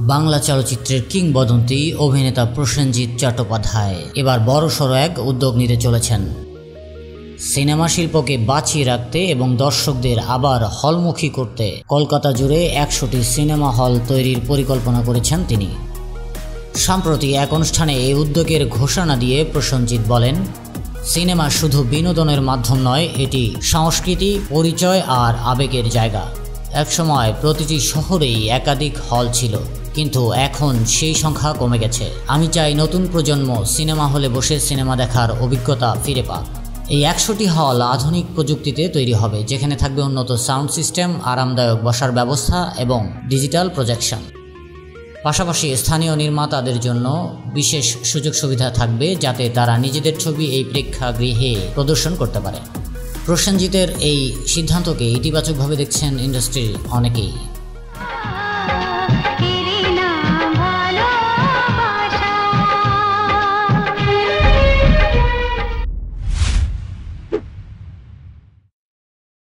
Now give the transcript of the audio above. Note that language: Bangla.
বাংলা চলচ্চিত্রের কিংবদন্তি অভিনেতা প্রসেনজিৎ চট্টোপাধ্যায় এবার বড়সড় এক উদ্যোগ নিতে চলেছেন। সিনেমা শিল্পকে বাঁচিয়ে রাখতে এবং দর্শকদের আবার হলমুখী করতে কলকাতা জুড়ে 100টি সিনেমা হল তৈরির পরিকল্পনা করেছেন তিনি। সম্প্রতি এক অনুষ্ঠানে এই উদ্যোগের ঘোষণা দিয়ে প্রসেনজিৎ বলেন, সিনেমা শুধু বিনোদনের মাধ্যম নয়, এটি সংস্কৃতি, পরিচয় আর আবেগের জায়গা। একসময় প্রতিটি শহরেই একাধিক হল ছিল, কিন্তু এখন সেই সংখ্যা কমে গেছে। আমি চাই নতুন প্রজন্ম সিনেমা হলে বসে সিনেমা দেখার অভিজ্ঞতা ফিরে পাক। এই 100টি হল আধুনিক প্রযুক্তিতে তৈরি হবে, যেখানে থাকবে উন্নত সাউন্ড সিস্টেম, আরামদায়ক বসার ব্যবস্থা এবং ডিজিটাল প্রজেকশন। পাশাপাশি স্থানীয় নির্মাতাদের জন্য বিশেষ সুযোগ সুবিধা থাকবে, যাতে তারা নিজেদের ছবি এই প্রেক্ষাগৃহে প্রদর্শন করতে পারে। প্রসেনজিতের এই সিদ্ধান্তকে ইতিবাচকভাবে দেখছেন ইন্ডাস্ট্রির অনেকেই।